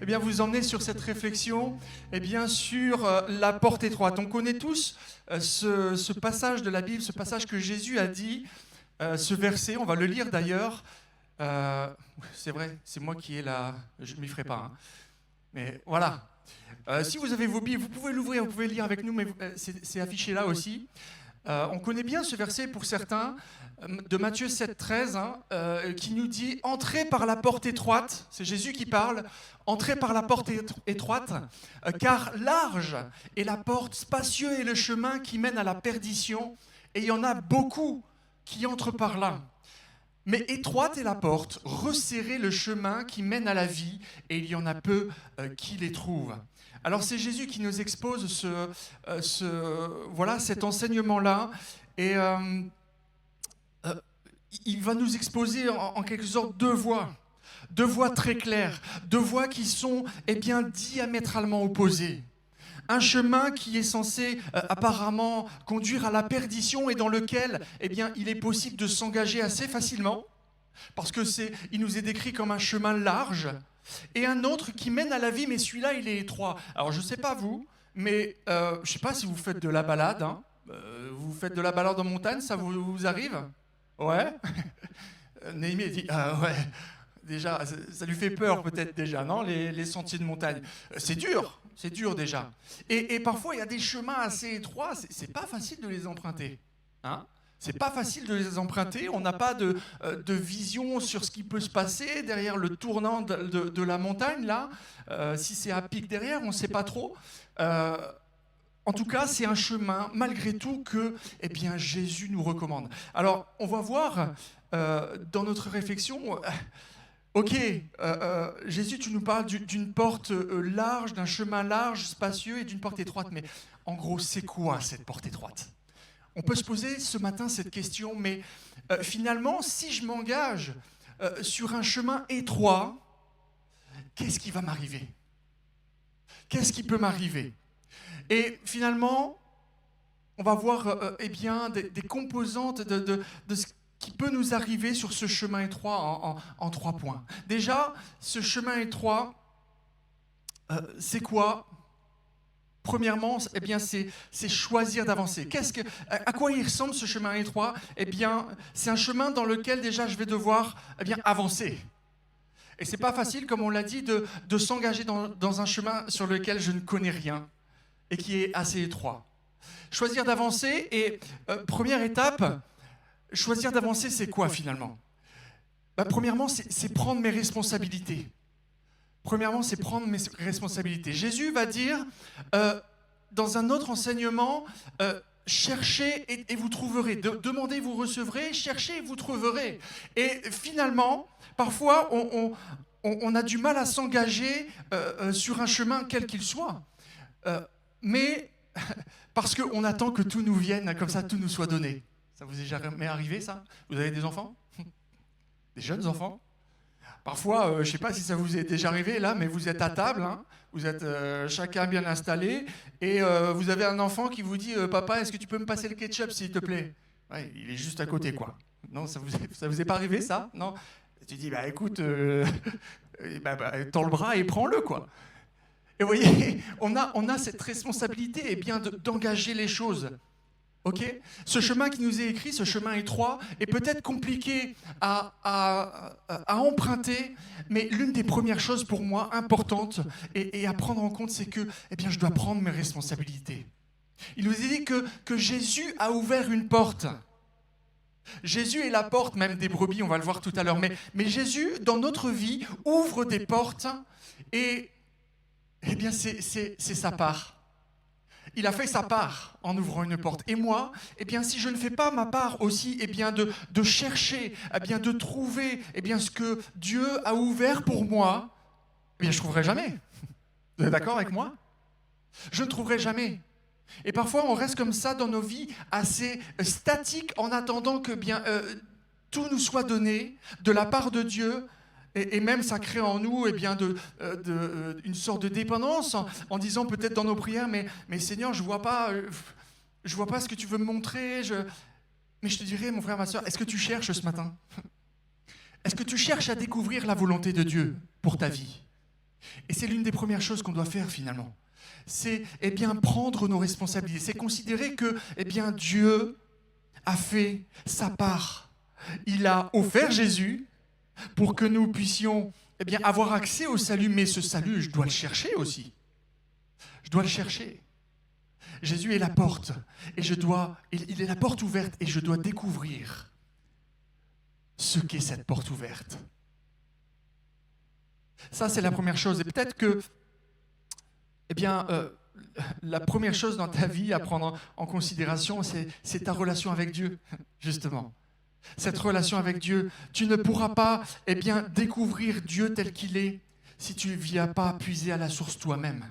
bien, vous emmener sur cette réflexion sur la porte étroite. On connaît tous ce passage de la Bible, ce passage que Jésus a dit, ce verset, on va le lire d'ailleurs. C'est vrai, c'est moi qui ai la... Je ne m'y ferai pas. Hein. Mais voilà. Si vous avez vos Bibles, vous pouvez l'ouvrir, vous pouvez lire avec nous, mais c'est affiché là aussi. On connaît bien ce verset pour certains, de Matthieu 7,13, qui nous dit « Entrez par la porte étroite », c'est Jésus qui parle, « Entrez par la porte étroite, car large est la porte, spacieux est le chemin qui mène à la perdition, et il y en a beaucoup qui entrent par là. Mais étroite est la porte, resserré le chemin qui mène à la vie, et il y en a peu qui les trouvent. » Alors c'est Jésus qui nous expose cet enseignement-là, et il va nous exposer en quelque sorte deux voies très claires, deux voies qui sont diamétralement opposées. Un chemin qui est censé apparemment conduire à la perdition et dans lequel il est possible de s'engager assez facilement, parce qu'il nous est décrit comme un chemin large, et un autre qui mène à la vie, mais celui-là, il est étroit. Alors, je ne sais pas vous, mais je ne sais pas si vous faites de la balade. Vous faites de la balade en montagne, ça vous arrive? Ouais. Néhémie dit, ouais, déjà, ça lui fait peur peut-être déjà, non, les sentiers de montagne. C'est dur déjà. Et parfois, il y a des chemins assez étroits, c'est pas facile de les emprunter. C'est pas facile de les emprunter, on n'a pas de vision sur ce qui peut se passer derrière le tournant de la montagne, là. Si c'est à pic derrière, on ne sait pas trop. En tout cas, c'est un chemin, malgré tout, que Jésus nous recommande. Alors, on va voir dans notre réflexion... Ok, Jésus, tu nous parles d'une porte large, d'un chemin large, spacieux et d'une porte étroite. Mais en gros, c'est quoi cette porte étroite ? On peut se poser ce matin cette question, mais finalement, si je m'engage sur un chemin étroit, qu'est-ce qui va m'arriver ? Qu'est-ce qui peut m'arriver ? Et finalement, on va voir des composantes de ce qui peut nous arriver sur ce chemin étroit en 3 points. Déjà, ce chemin étroit, c'est quoi ? Premièrement, c'est choisir d'avancer. À quoi il ressemble ce chemin étroit ? C'est un chemin dans lequel déjà je vais devoir avancer. Et c'est pas facile, comme on l'a dit, de s'engager dans un chemin sur lequel je ne connais rien et qui est assez étroit. Choisir d'avancer et première étape, choisir d'avancer, c'est quoi finalement ? Premièrement, c'est prendre mes responsabilités. Premièrement, c'est prendre mes responsabilités. Jésus va dire, dans un autre enseignement, cherchez et vous trouverez. Demandez, vous recevrez. Cherchez et vous trouverez. Et finalement, parfois, on a du mal à s'engager sur un chemin quel qu'il soit. Mais parce qu'on attend que tout nous vienne, comme ça, tout nous soit donné. Ça vous est jamais arrivé, ça ? Vous avez des enfants ? Des jeunes enfants ? Parfois, je ne sais pas si ça vous est déjà arrivé là, mais vous êtes à table, vous êtes chacun bien installé, et vous avez un enfant qui vous dit « Papa, est-ce que tu peux me passer le ketchup, s'il te plaît ?» Ouais, il est juste à côté, quoi. Non, ça vous est pas arrivé, ça ? Non ? Tu dis « écoute, tends le bras et prends-le, quoi. » Et vous voyez, on a cette responsabilité d'engager les choses. Okay ? Ce chemin qui nous est écrit, ce chemin étroit, est peut-être compliqué à emprunter, mais l'une des premières choses pour moi importantes et à prendre en compte, c'est que je dois prendre mes responsabilités. Il nous est dit que Jésus a ouvert une porte. Jésus est la porte même des brebis, on va le voir tout à l'heure, mais Jésus, dans notre vie, ouvre des portes et c'est sa part. Il a fait sa part en ouvrant une porte. Et moi, si je ne fais pas ma part aussi, de chercher, de trouver ce que Dieu a ouvert pour moi, je ne trouverai jamais. Vous êtes d'accord avec moi ? Je ne trouverai jamais. Et parfois, on reste comme ça dans nos vies, assez statiques, en attendant que tout nous soit donné de la part de Dieu. Et même ça crée en nous une sorte de dépendance en disant peut-être dans nos prières, mais Seigneur, je vois pas ce que tu veux me montrer. Mais je te dirais, mon frère, ma soeur, est-ce que tu cherches ce matin ? Est-ce que tu cherches à découvrir la volonté de Dieu pour ta vie ? Et c'est l'une des premières choses qu'on doit faire finalement. C'est prendre nos responsabilités. C'est considérer que Dieu a fait sa part. Il a offert Jésus pour que nous puissions avoir accès au salut. Mais ce salut, je dois le chercher aussi. Je dois le chercher. Jésus est la porte. Et il est la porte ouverte et je dois découvrir ce qu'est cette porte ouverte. Ça, c'est la première chose. Et peut-être que, la première chose dans ta vie à prendre en considération, c'est ta relation avec Dieu, justement. Cette relation avec Dieu, tu ne pourras pas, découvrir Dieu tel qu'il est si tu ne viens pas puiser à la source toi-même.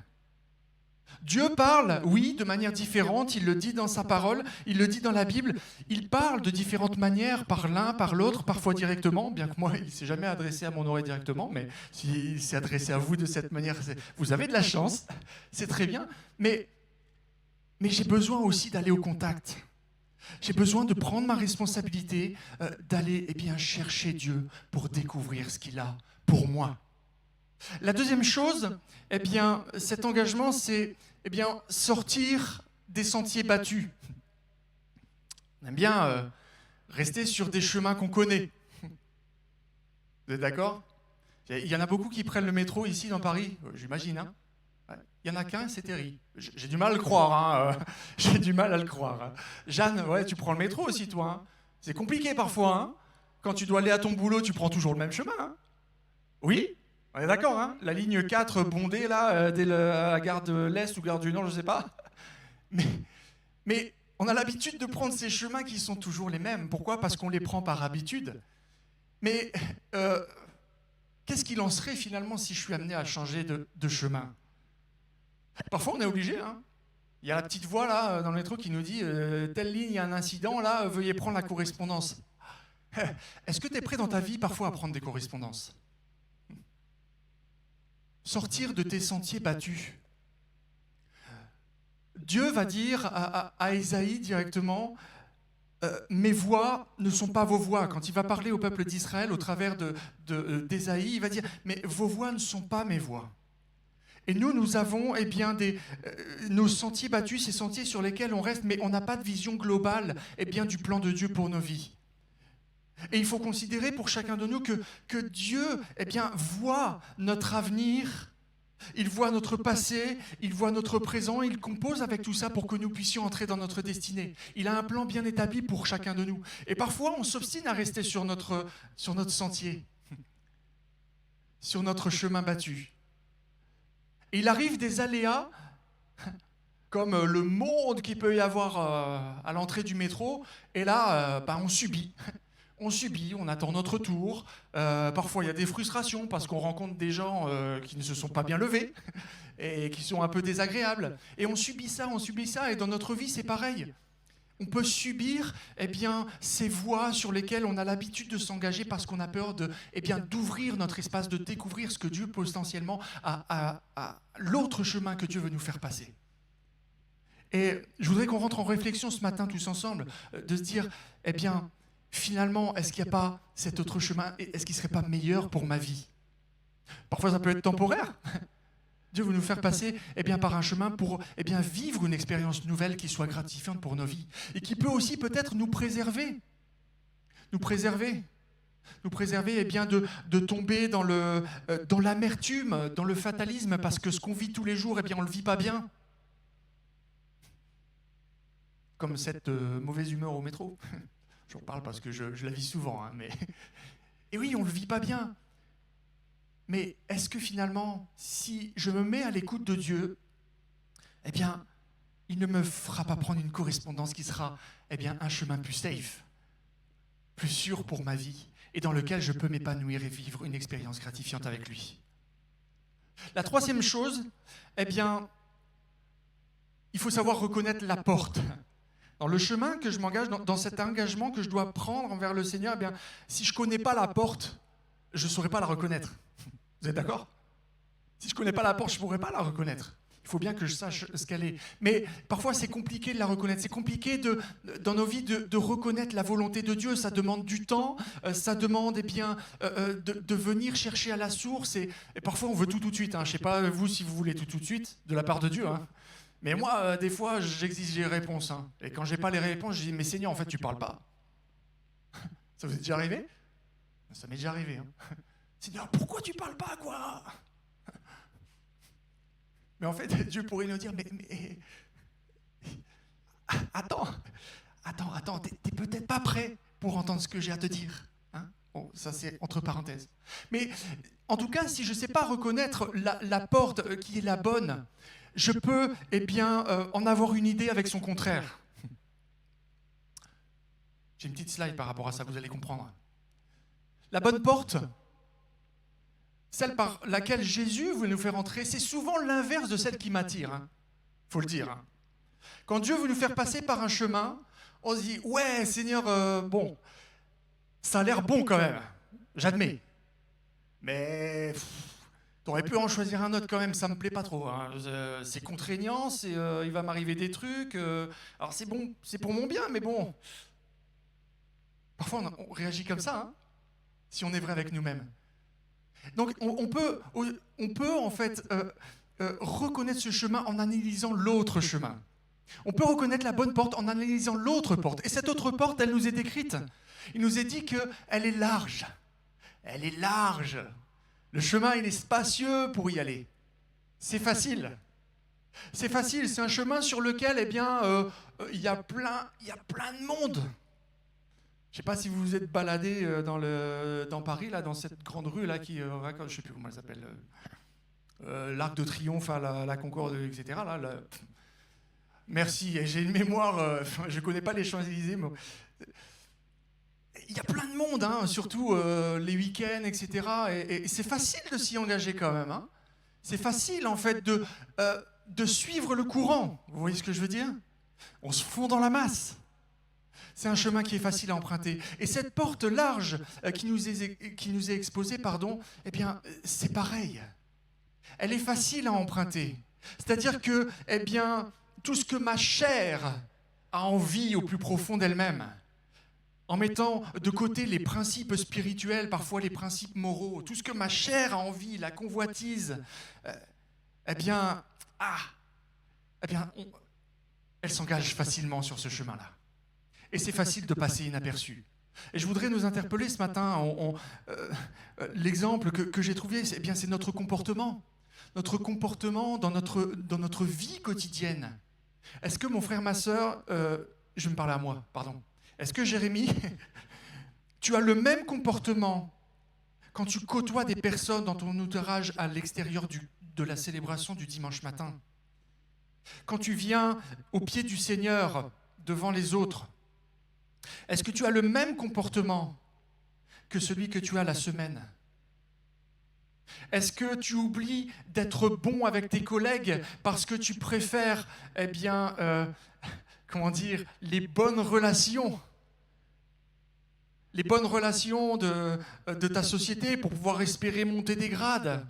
Dieu parle, oui, de manière différente, il le dit dans sa parole, il le dit dans la Bible, il parle de différentes manières, par l'un, par l'autre, parfois directement, bien que moi, il ne s'est jamais adressé à mon oreille directement, mais s'il s'est adressé à vous de cette manière, vous avez de la chance, c'est très bien, mais j'ai besoin aussi d'aller au contact. J'ai besoin de prendre ma responsabilité, d'aller chercher Dieu pour découvrir ce qu'il a pour moi. La deuxième chose, cet engagement, c'est sortir des sentiers battus. On aime bien rester sur des chemins qu'on connaît. Vous êtes d'accord ? Il y en a beaucoup qui prennent le métro ici dans Paris, j'imagine. Hein ? Ouais. Il n'y en a qu'un, c'est Terry. J'ai du mal à le croire. Hein. J'ai du mal à le croire. Hein. Jeanne, ouais, tu prends le métro aussi, toi. Hein. C'est compliqué parfois. Hein. Quand tu dois aller à ton boulot, tu prends toujours le même chemin. Hein. Oui ? On est d'accord, hein ? La ligne 4 bondée, là, dès la gare de l'Est ou gare du Nord, je ne sais pas. Mais on a l'habitude de prendre ces chemins qui sont toujours les mêmes. Pourquoi ? Parce qu'on les prend par habitude. Mais qu'est-ce qu'il en serait finalement si je suis amené à changer de chemin ? Parfois, on est obligé. Hein ? Il y a la petite voix là dans le métro qui nous dit telle ligne, il y a un incident, là, veuillez prendre la correspondance. Est-ce que tu es prêt dans ta vie parfois à prendre des correspondances ? Sortir de tes sentiers battus. Dieu va dire à Ésaïe directement, mes voix ne sont pas vos voix. Quand il va parler au peuple d'Israël au travers d'Ésaïe, il va dire, mais vos voix ne sont pas mes voix. Et nous avons nos sentiers battus, ces sentiers sur lesquels on reste, mais on n'a pas de vision globale du plan de Dieu pour nos vies. Et il faut considérer pour chacun de nous que Dieu voit notre avenir, il voit notre passé, il voit notre présent, il compose avec tout ça pour que nous puissions entrer dans notre destinée. Il a un plan bien établi pour chacun de nous. Et parfois, on s'obstine à rester sur notre sentier, sur notre chemin battu. Et il arrive des aléas, comme le monde qu'il peut y avoir à l'entrée du métro, et là, on subit. On subit, on attend notre tour. Parfois, il y a des frustrations parce qu'on rencontre des gens qui ne se sont pas bien levés et qui sont un peu désagréables. Et on subit ça. Et dans notre vie, c'est pareil. On peut subir ces voies sur lesquelles on a l'habitude de s'engager parce qu'on a peur d'ouvrir notre espace, de découvrir ce que Dieu potentiellement a l'autre chemin que Dieu veut nous faire passer. Et je voudrais qu'on rentre en réflexion ce matin tous ensemble, de se dire, finalement, est-ce qu'il n'y a pas cet autre chemin ? Est-ce qu'il ne serait pas meilleur pour ma vie ? Parfois, ça peut être temporaire. Dieu veut nous faire passer par un chemin pour vivre une expérience nouvelle qui soit gratifiante pour nos vies et qui peut aussi peut-être nous préserver. Nous préserver de tomber dans l'amertume, dans le fatalisme, parce que ce qu'on vit tous les jours, on ne le vit pas bien. Comme cette mauvaise humeur au métro. J'en parle parce que je la vis souvent. Hein, mais... Et oui, on ne le vit pas bien. Mais est-ce que finalement, si je me mets à l'écoute de Dieu, il ne me fera pas prendre une correspondance qui sera un chemin plus safe, plus sûr pour ma vie, et dans lequel je peux m'épanouir et vivre une expérience gratifiante avec lui. La troisième chose, il faut savoir reconnaître la porte. Dans le chemin que je m'engage, dans cet engagement que je dois prendre envers le Seigneur, si je ne connais pas la porte, je ne saurais pas la reconnaître. Vous êtes d'accord ? Si je ne connais pas la porte, je ne pourrais pas la reconnaître. Il Il faut bien que je sache ce qu'elle est. Mais parfois, c'est compliqué de la reconnaître. C'est compliqué dans nos vies de reconnaître la volonté de Dieu. Ça demande du temps. Ça demande de venir chercher à la source. Et parfois, on veut tout de suite. Je ne sais pas, vous, si vous voulez tout de suite, de la part de Dieu. Mais moi, des fois, j'exige les réponses. Et quand je n'ai pas les réponses, je dis, mais Seigneur, en fait, tu ne parles pas. Ça vous est déjà arrivé? Ça m'est déjà arrivé. Seigneur, pourquoi tu ne parles pas, quoi? Mais en fait, Dieu pourrait nous dire, mais attends, t'es peut-être pas prêt pour entendre ce que j'ai à te dire. Bon, ça c'est entre parenthèses. Mais en tout cas, si je ne sais pas reconnaître la porte qui est la bonne, je peux en avoir une idée avec son contraire. J'ai une petite slide par rapport à ça, vous allez comprendre. La bonne porte, celle par laquelle Jésus veut nous faire entrer, c'est souvent l'inverse de celle qui m'attire. Faut le dire. Quand Dieu veut nous faire passer par un chemin, on se dit, ouais, Seigneur, bon, ça a l'air bon quand même, j'admets. Mais t'aurais pu en choisir un autre quand même, ça me plaît pas trop. C'est contraignant, il va m'arriver des trucs. Alors c'est bon, c'est pour mon bien, mais bon. Parfois on réagit comme ça, si on est vrai avec nous-mêmes. Donc on peut en fait reconnaître ce chemin en analysant l'autre chemin. On peut reconnaître la bonne porte en analysant l'autre porte. Et cette autre porte, elle nous est décrite. Il nous est dit qu'elle est large. Elle est large. Le chemin, il est spacieux pour y aller. C'est facile. C'est facile, c'est un chemin sur lequel il y a plein de monde. Je ne sais pas si vous vous êtes baladé dans Paris, là, dans cette grande rue là, je ne sais plus comment elle s'appelle, l'Arc de Triomphe à la Concorde, etc. Merci, j'ai une mémoire, je ne connais pas les Champs-Élysées, mais il y a plein de monde, surtout les week-ends, etc. Et c'est facile de s'y engager quand même. C'est facile en fait de suivre le courant. Vous voyez ce que je veux dire? On se fond dans la masse. C'est un chemin qui est facile à emprunter. Et cette porte large qui nous est exposée, c'est pareil. Elle est facile à emprunter. C'est-à-dire que, tout ce que ma chair a envie au plus profond d'elle-même, en mettant de côté les principes spirituels, parfois les principes moraux, tout ce que ma chair a envie, la convoitise, elle s'engage facilement sur ce chemin-là. Et c'est facile de passer inaperçu. Et je voudrais nous interpeller ce matin. L'exemple que j'ai trouvé, c'est notre comportement. Notre comportement dans notre vie quotidienne. Est-ce que mon frère, ma sœur, je vais me parler à moi, pardon. Est-ce que Jérémy, tu as le même comportement quand tu côtoies des personnes dans ton entourage à l'extérieur de la célébration du dimanche matin? Quand tu viens au pied du Seigneur devant les autres, est-ce que tu as le même comportement que celui que tu as la semaine? Est-ce que tu oublies d'être bon avec tes collègues parce que tu préfères, les bonnes relations? Les bonnes relations de ta société pour pouvoir espérer monter des grades.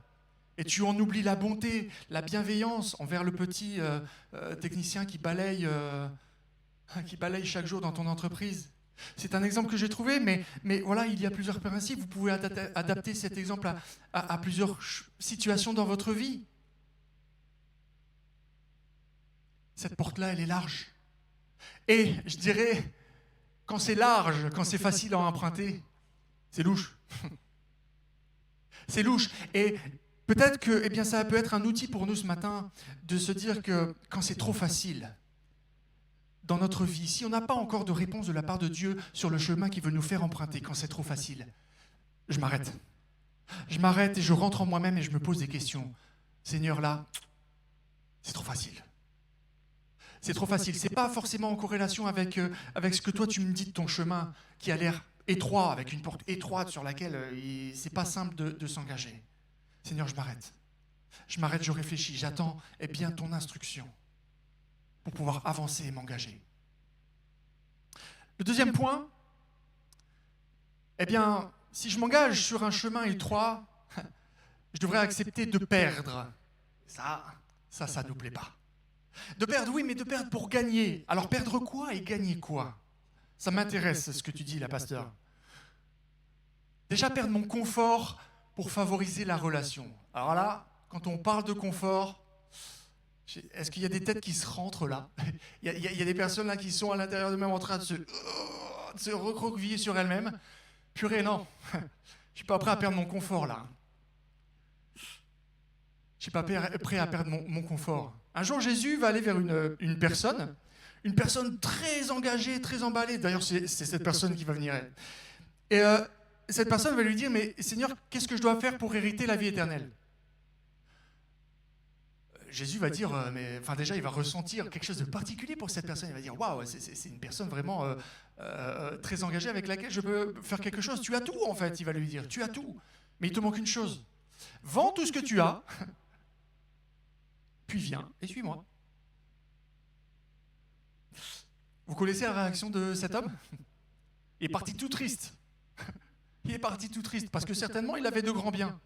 Et tu en oublies la bonté, la bienveillance envers le petit technicien qui balaye chaque jour dans ton entreprise. C'est un exemple que j'ai trouvé, mais voilà, il y a plusieurs principes. Vous pouvez adapter cet exemple à plusieurs situations dans votre vie. Cette porte-là, elle est large. Et je dirais, quand c'est large, quand c'est facile à emprunter, c'est louche. C'est louche. Et peut-être que ça peut être un outil pour nous ce matin de se dire que quand c'est trop facile, dans notre vie, si on n'a pas encore de réponse de la part de Dieu sur le chemin qu'il veut nous faire emprunter, quand c'est trop facile, je m'arrête. Je m'arrête et je rentre en moi-même et je me pose des questions. Seigneur, là, c'est trop facile. C'est trop facile. C'est pas forcément en corrélation avec ce que toi tu me dis de ton chemin, qui a l'air étroit, avec une porte étroite sur laquelle c'est pas simple de s'engager. Seigneur, je m'arrête. Je m'arrête, je réfléchis, j'attends ton instruction pour pouvoir avancer et m'engager. Le deuxième point, si je m'engage sur un chemin étroit, je devrais accepter de perdre. Ça, Ça ne nous plaît pas. De perdre, oui, mais de perdre pour gagner. Alors perdre quoi et gagner quoi? Ça m'intéresse ce que tu dis là, pasteur. Déjà perdre mon confort pour favoriser la relation. Alors là, quand on parle de confort, est-ce qu'il y a des têtes qui se rentrent là? Il y a des personnes là qui sont à l'intérieur d'eux-mêmes en train de se recroqueviller sur elles-mêmes. Purée, non. Je ne suis pas prêt à perdre mon confort là. Je ne suis pas prêt à perdre mon confort. Un jour, Jésus va aller vers une personne très engagée, très emballée. D'ailleurs, c'est cette personne qui va venir. Et cette personne va lui dire, mais Seigneur, qu'est-ce que je dois faire pour hériter la vie éternelle? Jésus va dire, déjà, il va ressentir quelque chose de particulier pour cette personne. Il va dire, waouh, c'est une personne vraiment très engagée avec laquelle je peux faire quelque chose. Tu as tout, en fait, il va lui dire, tu as tout. Mais il te manque une chose. Vends tout ce que tu as, puis viens et suis-moi. Vous connaissez la réaction de cet homme? Il est parti tout triste. Il est parti tout triste, parce que certainement, il avait de grands biens.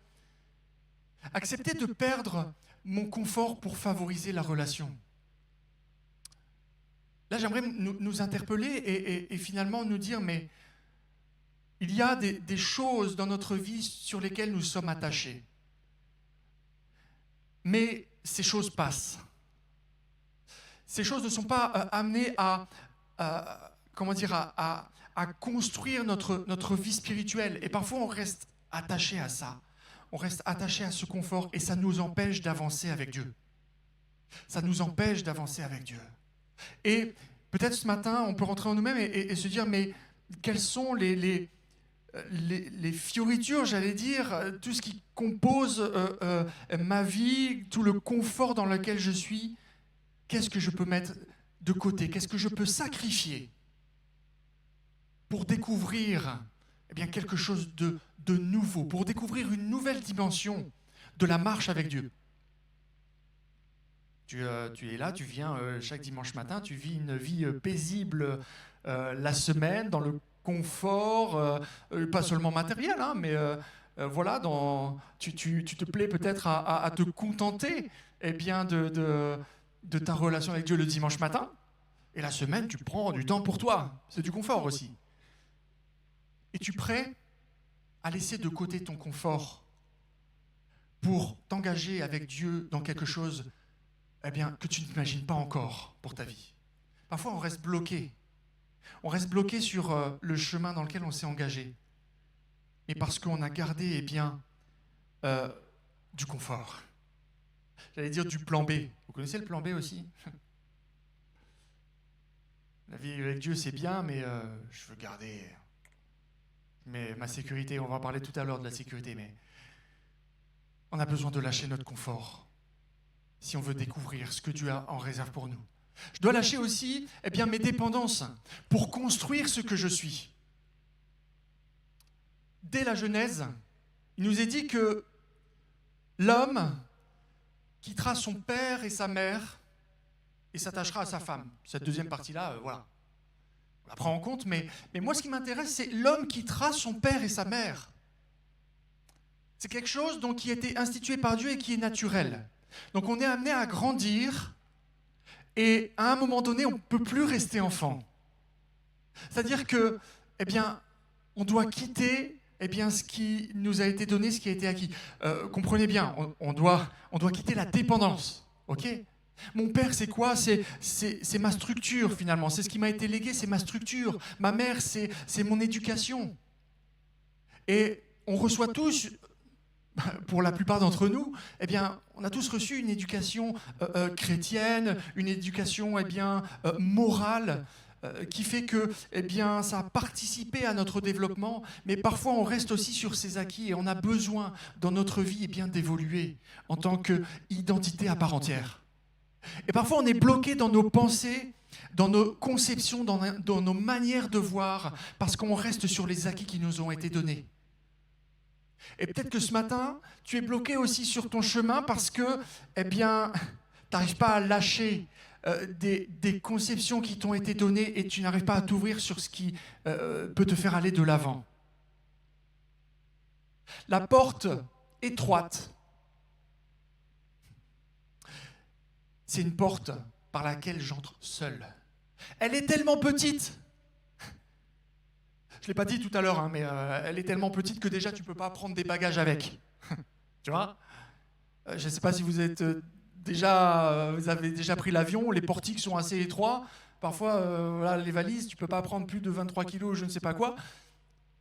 Accepter de perdre mon confort pour favoriser la relation. Là, j'aimerais nous interpeller et finalement nous dire, mais il y a des choses dans notre vie sur lesquelles nous sommes attachés. Mais ces choses passent. Ces choses ne sont pas amenées à construire notre vie spirituelle. Et parfois, on reste attaché à ça. On reste attaché à ce confort et ça nous empêche d'avancer avec Dieu. Ça nous empêche d'avancer avec Dieu. Et peut-être ce matin, on peut rentrer en nous-mêmes et se dire, mais quelles sont les fioritures, j'allais dire, tout ce qui compose ma vie, tout le confort dans lequel je suis, qu'est-ce que je peux mettre de côté? Qu'est-ce que je peux sacrifier pour découvrir quelque chose de nouveau, pour découvrir une nouvelle dimension de la marche avec Dieu? Tu es là, tu viens chaque dimanche matin, tu vis une vie paisible la semaine, dans le confort, pas seulement matériel, hein, mais voilà, tu te plais peut-être à te contenter de ta relation avec Dieu le dimanche matin, et la semaine, tu prends du temps pour toi. C'est du confort aussi. Es-tu prêt à laisser de côté ton confort pour t'engager avec Dieu dans quelque chose que tu n'imagines pas encore pour ta vie? Parfois, on reste bloqué. On reste bloqué sur le chemin dans lequel on s'est engagé. Et parce qu'on a gardé du confort. J'allais dire du plan B. Vous connaissez le plan B aussi? La vie avec Dieu, c'est bien, mais je veux garder ma sécurité. On va en parler tout à l'heure de la sécurité, mais on a besoin de lâcher notre confort si on veut découvrir ce que Dieu a en réserve pour nous. Je dois lâcher aussi mes dépendances pour construire ce que je suis. Dès la Genèse, il nous est dit que l'homme quittera son père et sa mère et s'attachera à sa femme. Cette deuxième partie-là, voilà. On la prend en compte, mais moi, ce qui m'intéresse, c'est l'homme quittera son père et sa mère. C'est quelque chose qui a été institué par Dieu et qui est naturel. Donc on est amené à grandir et à un moment donné, on ne peut plus rester enfant. C'est-à-dire que, on doit quitter ce qui nous a été donné, ce qui a été acquis. Comprenez bien, on doit quitter la dépendance, ok ? Mon père, c'est quoi? C'est ma structure, finalement. C'est ce qui m'a été légué, c'est ma structure. Ma mère, c'est mon éducation. Et on reçoit tous, pour la plupart d'entre nous, on a tous reçu une éducation chrétienne, une éducation morale, qui fait que ça a participé à notre développement, mais parfois on reste aussi sur ces acquis et on a besoin dans notre vie d'évoluer en tant qu'identité à part entière. Et parfois on est bloqué dans nos pensées, dans nos conceptions, dans nos manières de voir, parce qu'on reste sur les acquis qui nous ont été donnés. Et peut-être que ce matin, tu es bloqué aussi sur ton chemin parce que tu n'arrives pas à lâcher des conceptions qui t'ont été données et tu n'arrives pas à t'ouvrir sur ce qui peut te faire aller de l'avant. La porte étroite c'est une porte par laquelle j'entre seul. Elle est tellement petite. Je ne l'ai pas dit tout à l'heure, hein, mais elle est tellement petite que déjà tu ne peux pas prendre des bagages avec. Tu vois? Je ne sais pas si vous êtes vous avez déjà pris l'avion, les portiques sont assez étroits. Parfois, voilà, les valises, tu ne peux pas prendre plus de 23 kilos, je ne sais pas quoi.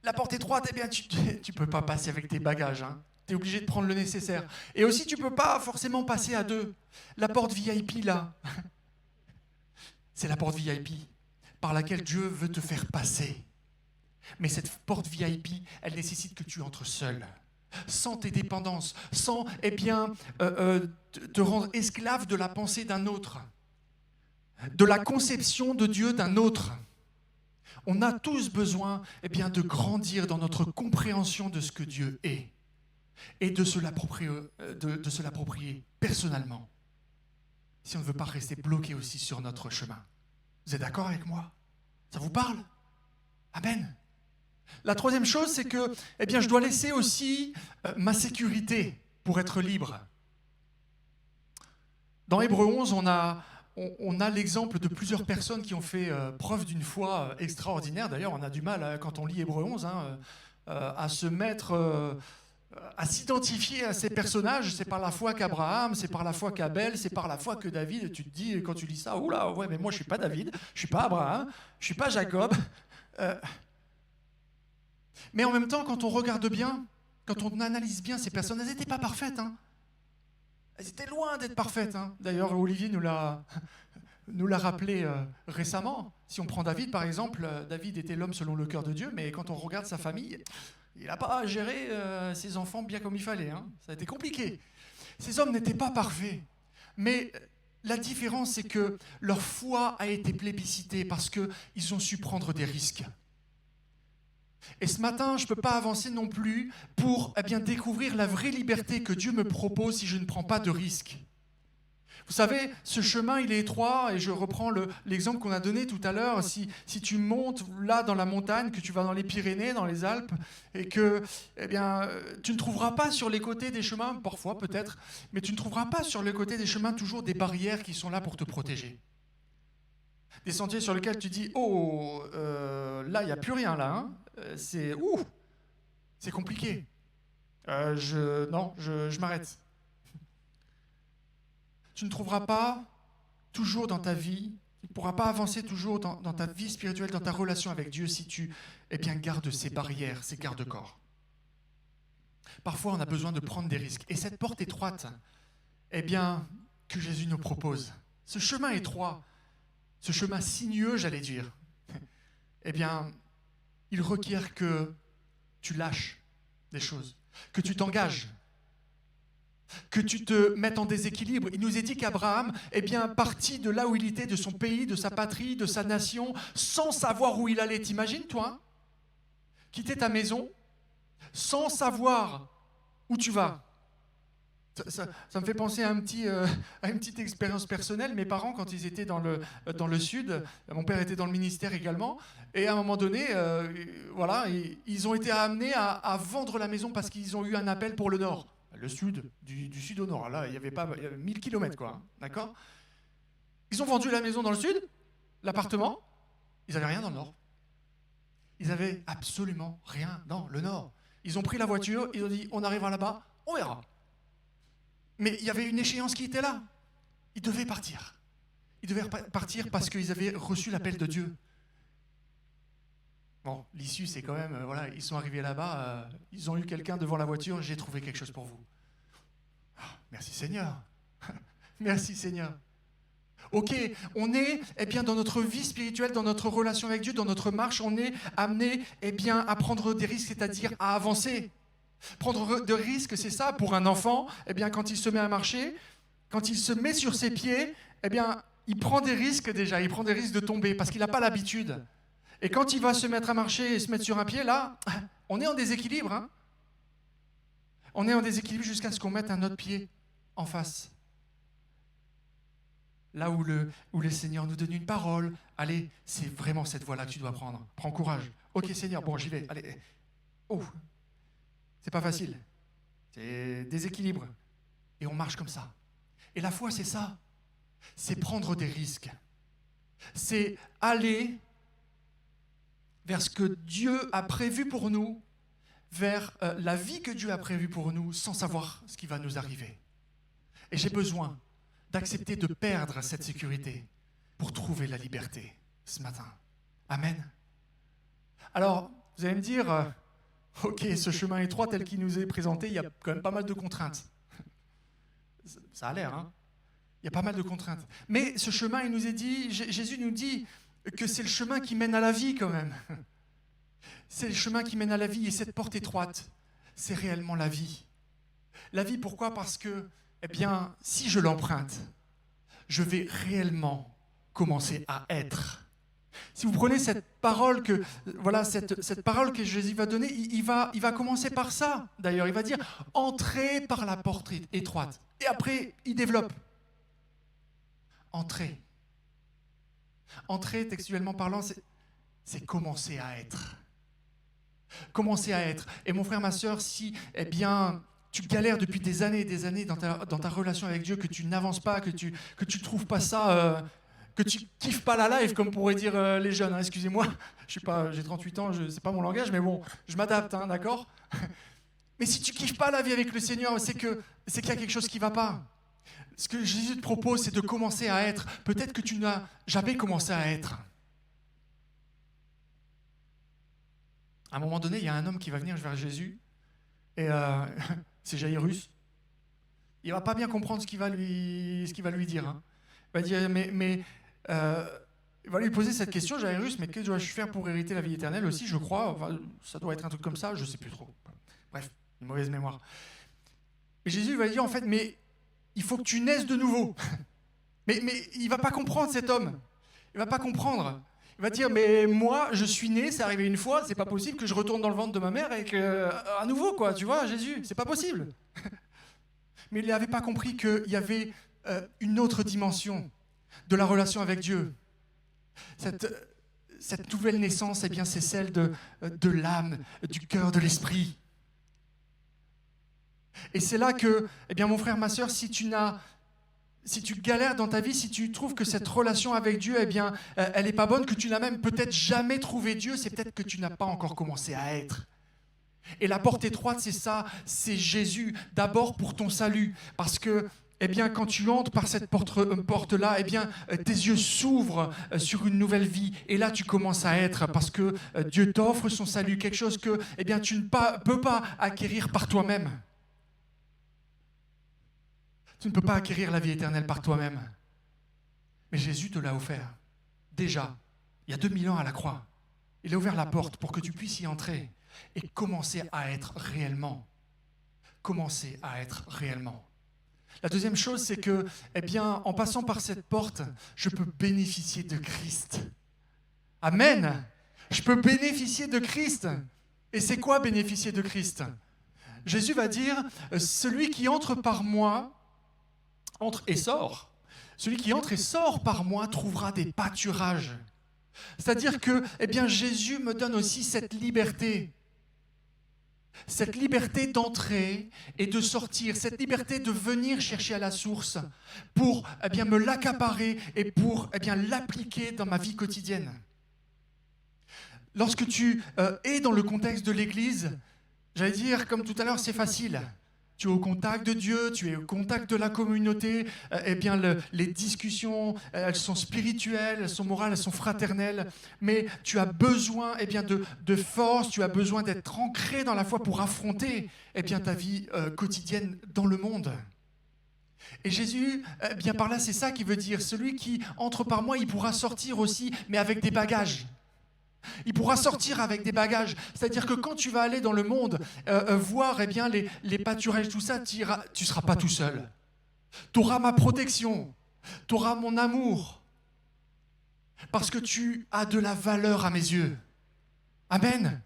La porte étroite, eh bien, tu ne peux pas passer avec tes bagages. Hein. Tu es obligé de prendre le nécessaire. Et aussi, tu ne peux pas forcément passer à deux. La porte VIP, là, c'est la porte VIP par laquelle Dieu veut te faire passer. Mais cette porte VIP, elle nécessite que tu entres seul, sans tes dépendances, sans te rendre esclave de la pensée d'un autre, de la conception de Dieu d'un autre. On a tous besoin de grandir dans notre compréhension de ce que Dieu est et de se l'approprier personnellement, si on ne veut pas rester bloqué aussi sur notre chemin. Vous êtes d'accord avec moi? Ça vous parle? Amen. La troisième chose, c'est que je dois laisser aussi ma sécurité pour être libre. Dans Hébreux 11, on a l'exemple de plusieurs personnes qui ont fait preuve d'une foi extraordinaire. D'ailleurs, on a du mal, quand on lit Hébreux 11, à se mettre, à s'identifier à ces personnages. C'est par la foi qu'Abraham, c'est par la foi qu'Abel, c'est par la foi que David. Tu te dis, quand tu lis ça, oula, ouais, mais moi je ne suis pas David, je ne suis pas Abraham, je ne suis pas Jacob. Mais en même temps, quand on regarde bien, quand on analyse bien ces personnes, elles n'étaient pas parfaites. Hein. Elles étaient loin d'être parfaites. Hein. D'ailleurs, Olivier nous l'a rappelé récemment. Si on prend David, par exemple, David était l'homme selon le cœur de Dieu, mais quand on regarde sa famille, il n'a pas géré ses enfants bien comme il fallait. Hein. Ça a été compliqué. Ces hommes n'étaient pas parfaits. Mais la différence, c'est que leur foi a été plébiscitée parce qu'ils ont su prendre des risques. Et ce matin, je ne peux pas avancer non plus pour découvrir la vraie liberté que Dieu me propose si je ne prends pas de risques. Vous savez, ce chemin, il est étroit, et je reprends l'exemple qu'on a donné tout à l'heure. Si tu montes là dans la montagne, que tu vas dans les Pyrénées, dans les Alpes, et que tu ne trouveras pas sur les côtés des chemins, parfois peut-être, mais tu ne trouveras pas sur les côtés des chemins toujours des barrières qui sont là pour te protéger. Des sentiers sur lesquels tu dis, oh, là, il n'y a plus rien, là. Hein. C'est compliqué. Je m'arrête. Tu ne trouveras pas toujours dans ta vie, tu ne pourras pas avancer toujours dans ta vie spirituelle, dans ta relation avec Dieu si tu gardes ces barrières, ces garde-corps. Parfois, on a besoin de prendre des risques. Et cette porte étroite, que Jésus nous propose, ce chemin étroit, ce chemin sinueux, j'allais dire, il requiert que tu lâches des choses, que tu t'engages, que tu te mettes en déséquilibre. Il nous est dit qu'Abraham partit de là où il était, de son pays, de sa patrie, de sa nation, sans savoir où il allait. T'imagines, toi, quitter ta maison, sans savoir où tu vas. Ça me fait penser à une petite expérience personnelle. Mes parents, quand ils étaient dans le sud, mon père était dans le ministère également, et à un moment donné, ils ont été amenés à vendre la maison parce qu'ils ont eu un appel pour le nord. Le sud, du sud au nord. Là, il y avait 1000 km, quoi. D'accord ? Ils ont vendu la maison dans le sud, l'appartement, ils n'avaient rien dans le nord. Ils n'avaient absolument rien dans le nord. Ils ont pris la voiture, ils ont dit, on arrivera là-bas, on verra. Mais il y avait une échéance qui était là. Ils devaient partir. Ils devaient partir parce qu'ils avaient reçu l'appel de Dieu. Bon, l'issue, c'est quand même, ils sont arrivés là-bas, ils ont eu quelqu'un devant la voiture, j'ai trouvé quelque chose pour vous. Ah, merci Seigneur. Merci Seigneur. Ok, on est dans notre vie spirituelle, dans notre relation avec Dieu, dans notre marche, on est amené à prendre des risques, c'est-à-dire à avancer. Prendre de risques, c'est ça, pour un enfant, quand il se met à marcher, quand il se met sur ses pieds, il prend des risques déjà, il prend des risques de tomber parce qu'il n'a pas l'habitude. Et quand il va se mettre à marcher et se mettre sur un pied, là, on est en déséquilibre. Hein. On est en déséquilibre jusqu'à ce qu'on mette un autre pied en face. Là où le Seigneur nous donne une parole, allez, c'est vraiment cette voie-là que tu dois prendre. Prends courage. Ok Seigneur, bon j'y vais. Allez. Oh. C'est pas facile. C'est déséquilibre. Et on marche comme ça. Et la foi, c'est ça. c'est prendre des risques. C'est aller vers ce que Dieu a prévu pour nous, vers la vie que Dieu a prévue pour nous, sans savoir ce qui va nous arriver. Et j'ai besoin d'accepter de perdre cette sécurité pour trouver la liberté ce matin. Amen. Alors, vous allez me dire, ok, ce chemin étroit tel qu'il nous est présenté, il y a quand même pas mal de contraintes. Ça a l'air, hein? Il y a pas mal de contraintes. Mais ce chemin, il nous est dit, Jésus nous dit que c'est le chemin qui mène à la vie quand même. C'est le chemin qui mène à la vie et cette porte étroite, c'est réellement la vie. La vie, pourquoi? Parce que, eh bien, si je l'emprunte, je vais réellement commencer à être. Si vous prenez cette parole que, voilà, cette parole que Jésus va donner, il va commencer par ça, d'ailleurs. Il va dire « Entrez par la porte étroite ». Et après, il développe. Entrer. Entrer, textuellement parlant, c'est commencer à être. Commencer à être. Et mon frère, ma sœur, si, eh bien, tu galères depuis des années et des années dans ta relation avec Dieu, que tu n'avances pas, que tu trouves pas ça, que tu kiffes pas la life, comme pourraient dire les jeunes, hein, excusez-moi, j'ai 38 ans, c'est pas mon langage, mais bon, je m'adapte, hein, d'accord? Mais si tu kiffes pas la vie avec le Seigneur, c'est qu'il y a quelque chose qui va pas. Ce que Jésus te propose, c'est de commencer à être. Peut-être que tu n'as jamais commencé à être. À un moment donné, il y a un homme qui va venir vers Jésus, et c'est Jairus. Il ne va pas bien comprendre ce qu'il va lui dire. Hein. Il va dire, il va lui poser cette question, Jairus, mais que dois-je faire pour hériter la vie éternelle aussi, je crois. Enfin, ça doit être un truc comme ça, je ne sais plus trop. Bref, une mauvaise mémoire. Mais Jésus va lui dire, en fait, mais il faut que tu naisses de nouveau. Mais il ne va pas comprendre, cet homme. Il ne va pas comprendre. Il va dire, mais moi, je suis né, c'est arrivé une fois, c'est pas possible que je retourne dans le ventre de ma mère et à nouveau, quoi, tu vois, Jésus, c'est pas possible. Mais il n'avait pas compris qu'il y avait une autre dimension de la relation avec Dieu. Cette nouvelle naissance, eh bien, c'est celle de l'âme, du cœur, de l'esprit. Et c'est là que, eh bien, mon frère, ma sœur, si tu galères dans ta vie, si tu trouves que cette relation avec Dieu, eh bien, elle n'est pas bonne, que tu n'as même peut-être jamais trouvé Dieu, c'est peut-être que tu n'as pas encore commencé à être. Et la porte étroite, c'est ça, c'est Jésus, d'abord pour ton salut. Parce que, eh bien, quand tu entres par cette porte-là, eh bien, tes yeux s'ouvrent sur une nouvelle vie. Et là, tu commences à être, parce que Dieu t'offre son salut, quelque chose que, eh bien, tu ne peux pas acquérir par toi-même. Tu ne peux pas acquérir la vie éternelle par toi-même. Mais Jésus te l'a offert. Déjà, il y a 2000 ans à la croix. Il a ouvert la porte pour que tu puisses y entrer et commencer à être réellement. Commencer à être réellement. La deuxième chose, c'est que, eh bien, en passant par cette porte, je peux bénéficier de Christ. Amen. Je peux bénéficier de Christ. Et c'est quoi bénéficier de Christ? Jésus va dire, celui qui entre par moi, entre et sort. Celui qui entre et sort par moi trouvera des pâturages. C'est-à-dire que, eh bien, Jésus me donne aussi cette liberté d'entrer et de sortir, cette liberté de venir chercher à la source pour, eh bien, me l'accaparer et pour, eh bien, l'appliquer dans ma vie quotidienne. Lorsque tu es dans le contexte de l'Église, j'allais dire, comme tout à l'heure, c'est facile. Tu es au contact de Dieu, tu es au contact de la communauté, eh bien les discussions, elles sont spirituelles, elles sont morales, elles sont fraternelles, mais tu as besoin eh bien, de force, tu as besoin d'être ancré dans la foi pour affronter eh bien, ta vie quotidienne dans le monde. Et Jésus, eh bien par là, c'est ça qui veut dire, celui qui entre par moi, il pourra sortir aussi, mais avec des bagages. Il pourra sortir avec des bagages. C'est-à-dire que quand tu vas aller dans le monde, voir eh bien, les pâturages, tout ça, tu ne seras pas tout seul. Tu auras ma protection, tu auras mon amour. Parce que tu as de la valeur à mes yeux. Amen.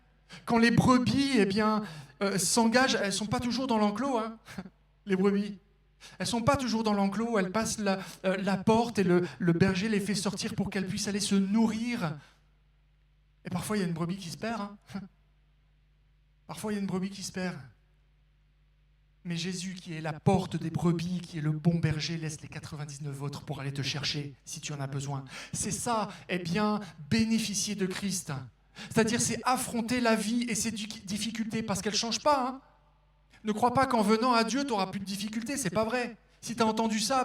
Quand les brebis eh bien, s'engagent, elles ne sont pas toujours dans l'enclos, hein, les brebis. Elles ne sont pas toujours dans l'enclos, elles passent la porte et le berger les fait sortir pour qu'elles puissent aller se nourrir. Et parfois, il y a une brebis qui se perd. Hein. Parfois, il y a une brebis qui se perd. Mais Jésus, qui est la porte des brebis, qui est le bon berger, laisse les 99 autres pour aller te chercher si tu en as besoin. C'est ça, eh bien, bénéficier de Christ. C'est-à-dire, c'est affronter la vie et ses difficultés, parce qu'elles ne changent pas. Hein. Ne crois pas qu'en venant à Dieu, tu n'auras plus de difficultés, c'est pas vrai. Si tu as entendu ça,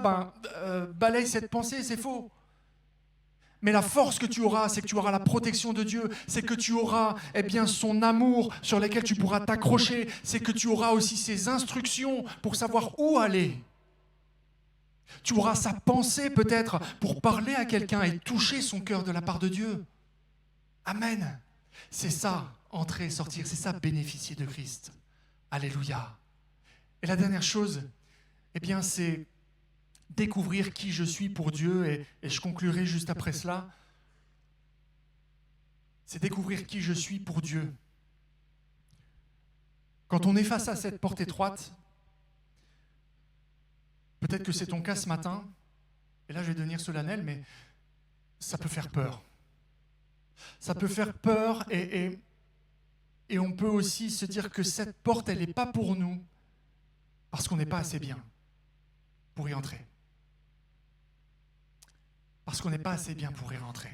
balaye cette pensée, c'est faux. Mais la force que tu auras, c'est que tu auras la protection de Dieu, c'est que tu auras eh bien, son amour sur lequel tu pourras t'accrocher, c'est que tu auras aussi ses instructions pour savoir où aller. Tu auras sa pensée peut-être pour parler à quelqu'un et toucher son cœur de la part de Dieu. Amen. C'est ça, entrer et sortir, c'est ça, bénéficier de Christ. Alléluia. Et la dernière chose, eh bien, c'est découvrir qui je suis pour Dieu, et je conclurai juste après cela. C'est découvrir qui je suis pour Dieu. Quand on est face à cette porte étroite, peut-être que c'est ton cas ce matin, et là je vais devenir solennel, mais ça peut faire peur. Ça peut faire peur, et on peut aussi se dire que cette porte, elle n'est pas pour nous, parce qu'on n'est pas assez bien pour y entrer. Parce qu'on n'est pas assez bien pour y rentrer.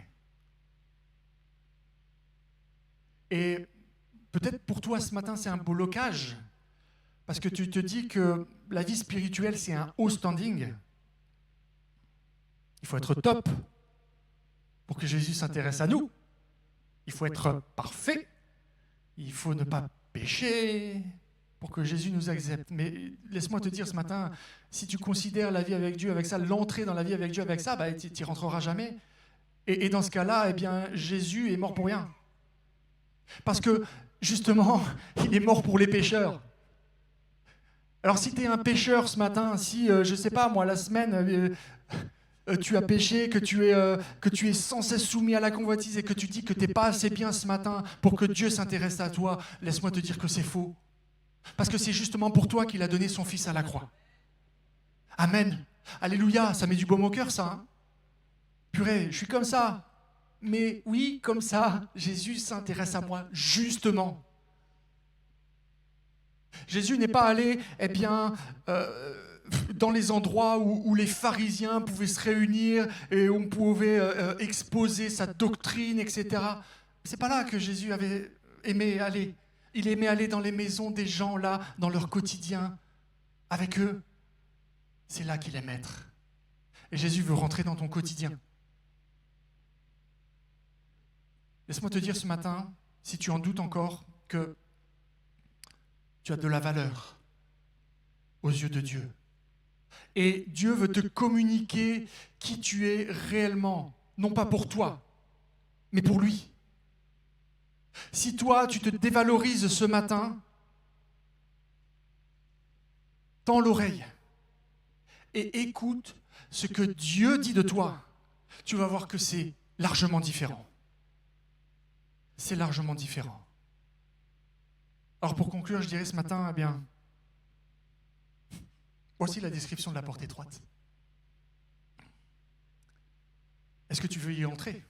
Et peut-être pour toi ce matin, c'est un blocage, parce que tu te dis que la vie spirituelle, c'est un haut standing. Il faut être top pour que Jésus s'intéresse à nous. Il faut être parfait. Il faut ne pas pécher pour que Jésus nous accepte. Mais laisse-moi te dire ce matin, si tu considères la vie avec Dieu avec ça, l'entrée dans la vie avec Dieu avec ça, tu n'y rentreras jamais. Et dans ce cas-là, eh bien, Jésus est mort pour rien. Parce que, justement, il est mort pour les pécheurs. Alors si tu es un pécheur ce matin, si, je ne sais pas, moi, la semaine, tu as péché, que tu es sans cesse soumis à la convoitise et que tu dis que tu n'es pas assez bien ce matin pour que Dieu s'intéresse à toi, laisse-moi te dire que c'est faux. Parce que c'est justement pour toi qu'il a donné son Fils à la croix. Amen. Alléluia, ça met du baume au cœur, ça. Hein. Purée, je suis comme ça. Mais oui, comme ça, Jésus s'intéresse à moi, justement. Jésus n'est pas allé, eh bien, dans les endroits où les pharisiens pouvaient se réunir et où on pouvait exposer sa doctrine, etc. C'est pas là que Jésus avait aimé aller. Il aimait aller dans les maisons des gens, là, dans leur quotidien, avec eux. C'est là qu'il est maître. Et Jésus veut rentrer dans ton quotidien. Laisse-moi te dire ce matin, si tu en doutes encore, que tu as de la valeur aux yeux de Dieu. Et Dieu veut te communiquer qui tu es réellement, non pas pour toi, mais pour lui. Si toi, tu te dévalorises ce matin, tends l'oreille et écoute ce que Dieu dit de toi. Tu vas voir que c'est largement différent. C'est largement différent. Alors pour conclure, je dirais ce matin, eh bien, voici la description de la porte étroite. Est-ce que tu veux y entrer ?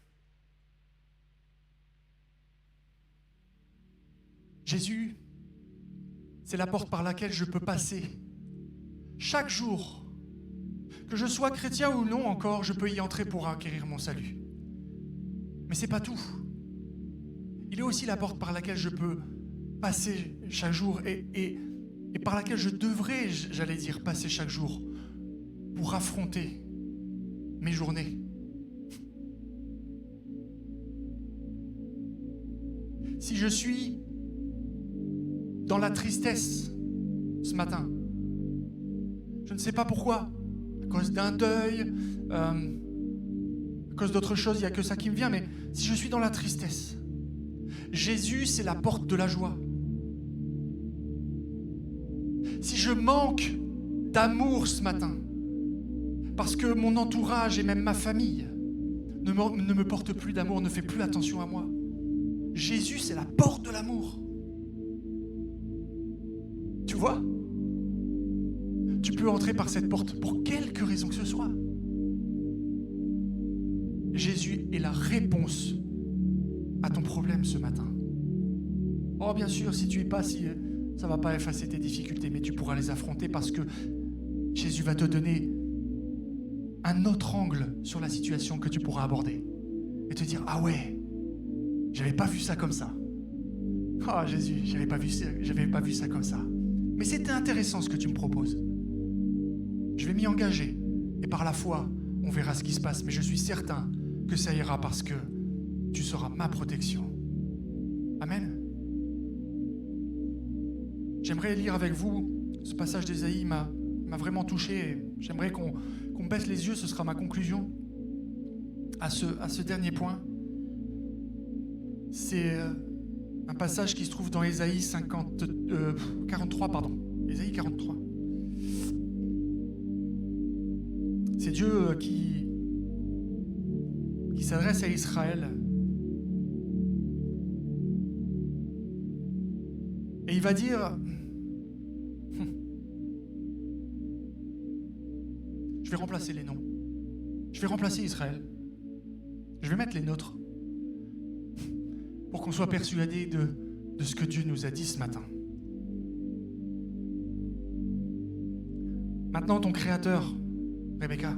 Jésus, c'est la porte par laquelle je peux passer. Chaque jour, que je sois chrétien ou non encore, je peux y entrer pour acquérir mon salut. Mais ce n'est pas tout. Il est aussi la porte par laquelle je peux passer chaque jour et par laquelle je devrais, j'allais dire, passer chaque jour pour affronter mes journées. Si je suis dans la tristesse ce matin, je ne sais pas pourquoi, à cause d'un deuil, à cause d'autre chose, il n'y a que ça qui me vient, mais si je suis dans la tristesse, Jésus, c'est la porte de la joie. Si je manque d'amour ce matin, parce que mon entourage et même ma famille ne me portent plus d'amour, ne fait plus attention à moi, Jésus, c'est la porte de l'amour. Tu vois ? Tu peux entrer par cette porte pour quelque raison que ce soit. Jésus est la réponse à ton problème ce matin. Oh, bien sûr, si tu es pas, si ça ne va pas effacer tes difficultés, mais tu pourras les affronter parce que Jésus va te donner un autre angle sur la situation que tu pourras aborder. Et te dire, ah ouais, j'avais pas vu ça comme ça. Ah Jésus, j'avais pas vu ça comme ça. Mais c'était intéressant ce que tu me proposes. Je vais m'y engager. Et par la foi, on verra ce qui se passe. Mais je suis certain que ça ira parce que tu seras ma protection. Amen. J'aimerais lire avec vous ce passage d'Ésaïe, m'a vraiment touché. J'aimerais qu'on baisse les yeux, ce sera ma conclusion à ce dernier point. C'est un passage qui se trouve dans Ésaïe 43. Ésaïe 43. C'est Dieu qui s'adresse à Israël. Et il va dire, je vais remplacer les noms. Je vais remplacer Israël. Je vais mettre les nôtres. Pour qu'on soit persuadé de ce que Dieu nous a dit ce matin. Maintenant, ton Créateur, Rebecca,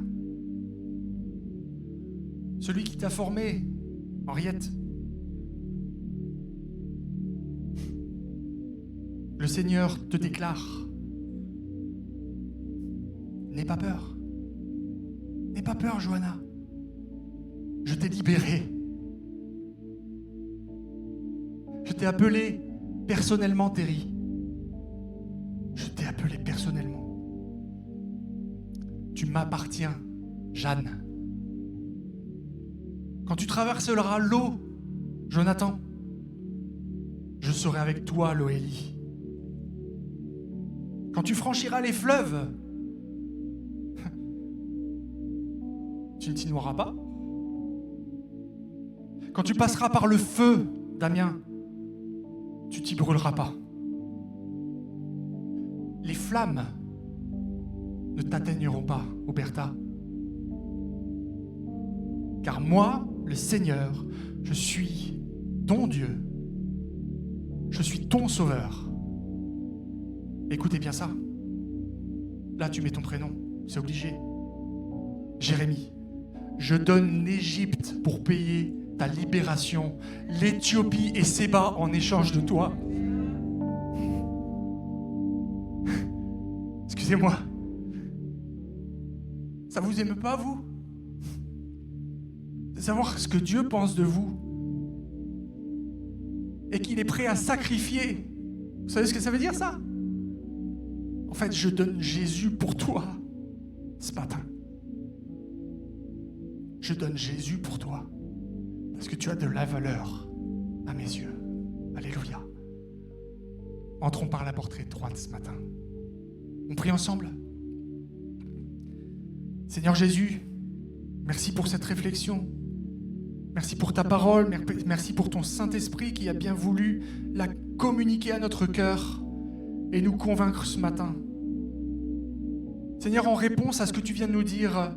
celui qui t'a formé, Henriette, le Seigneur te déclare, n'aie pas peur. N'aie pas peur, Johanna. Je t'ai libérée. Je t'ai appelé personnellement, Terry. Je t'ai appelé personnellement. Tu m'appartiens, Jeanne. Quand tu traverseras l'eau, Jonathan, je serai avec toi, Loélie. Quand tu franchiras les fleuves, tu ne t'y noieras pas. Quand tu passeras par le feu, Damien, tu t'y brûleras pas. Les flammes ne t'atteigneront pas, Auberta. Car moi, le Seigneur, je suis ton Dieu. Je suis ton sauveur. Écoutez bien ça. Là, tu mets ton prénom, c'est obligé. Jérémie, je donne l'Égypte pour payer ta libération, l'Éthiopie et Séba en échange de toi. Excusez-moi. Ça vous émeut pas, vous? De savoir ce que Dieu pense de vous et qu'il est prêt à sacrifier. Vous savez ce que ça veut dire, ça? En fait, je donne Jésus pour toi ce matin. Je donne Jésus pour toi parce que tu as de la valeur à mes yeux. Alléluia. Entrons par la porte étroite ce matin. On prie ensemble. Seigneur Jésus, merci pour cette réflexion. Merci pour ta parole. Merci pour ton Saint-Esprit qui a bien voulu la communiquer à notre cœur et nous convaincre ce matin. Seigneur, en réponse à ce que tu viens de nous dire,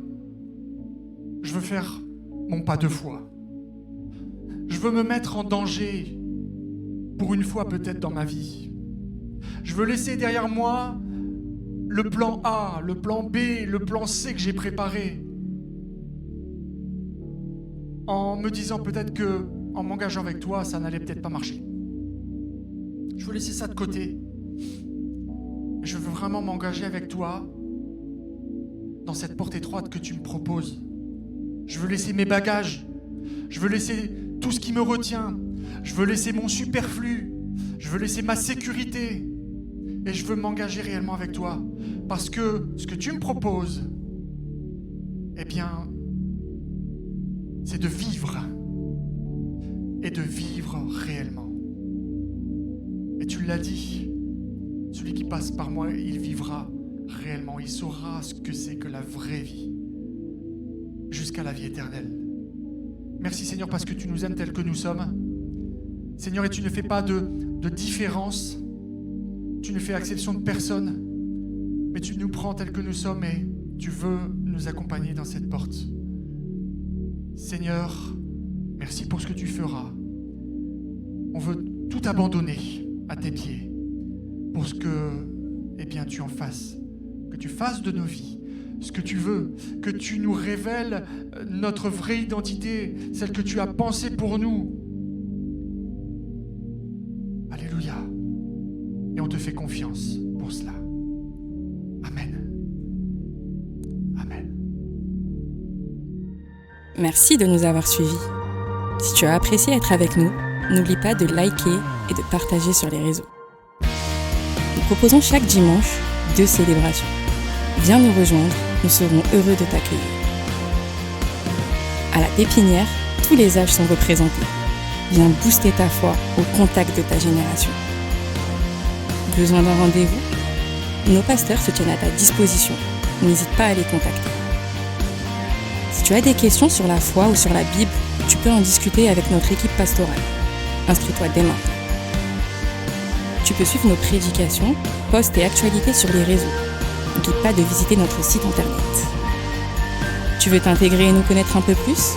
je veux faire mon pas de foi. Je veux me mettre en danger pour une fois peut-être dans ma vie. Je veux laisser derrière moi le plan A, le plan B, le plan C que j'ai préparé. En me disant peut-être que, en m'engageant avec toi, ça n'allait peut-être pas marcher. Je veux laisser ça de côté. Je veux vraiment m'engager avec toi dans cette porte étroite que tu me proposes. Je veux laisser mes bagages. Je veux laisser tout ce qui me retient. Je veux laisser mon superflu. Je veux laisser ma sécurité. Et je veux m'engager réellement avec toi. Parce que ce que tu me proposes, eh bien, c'est de vivre. Et de vivre réellement. Et tu l'as dit, celui qui passe par moi, il vivra réellement. Il saura ce que c'est que la vraie vie. Jusqu'à la vie éternelle. Merci Seigneur parce que tu nous aimes tels que nous sommes. Seigneur, et tu ne fais pas de différence. Tu ne fais exception de personne. Mais tu nous prends tels que nous sommes et tu veux nous accompagner dans cette porte. Seigneur, merci pour ce que tu feras. On veut tout abandonner à tes pieds pour ce que, tu en fasses, que tu fasses de nos vies ce que tu veux, que tu nous révèles notre vraie identité, celle que tu as pensée pour nous. Alléluia. Et on te fait confiance pour cela. Amen. Amen. Merci de nous avoir suivis. Si tu as apprécié être avec nous, n'oublie pas de liker et de partager sur les réseaux. Nous proposons chaque dimanche 2 célébrations. Viens nous rejoindre, nous serons heureux de t'accueillir. À la Pépinière, tous les âges sont représentés. Viens booster ta foi au contact de ta génération. Besoin d'un rendez-vous ? Nos pasteurs se tiennent à ta disposition. N'hésite pas à les contacter. Si tu as des questions sur la foi ou sur la Bible, tu peux en discuter avec notre équipe pastorale. Inscris-toi dès maintenant. Tu peux suivre nos prédications, posts et actualités sur les réseaux. N'oublie pas de visiter notre site internet. Tu veux t'intégrer et nous connaître un peu plus ?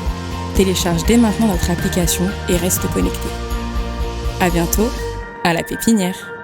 Télécharge dès maintenant notre application et reste connecté. À bientôt, à la Pépinière.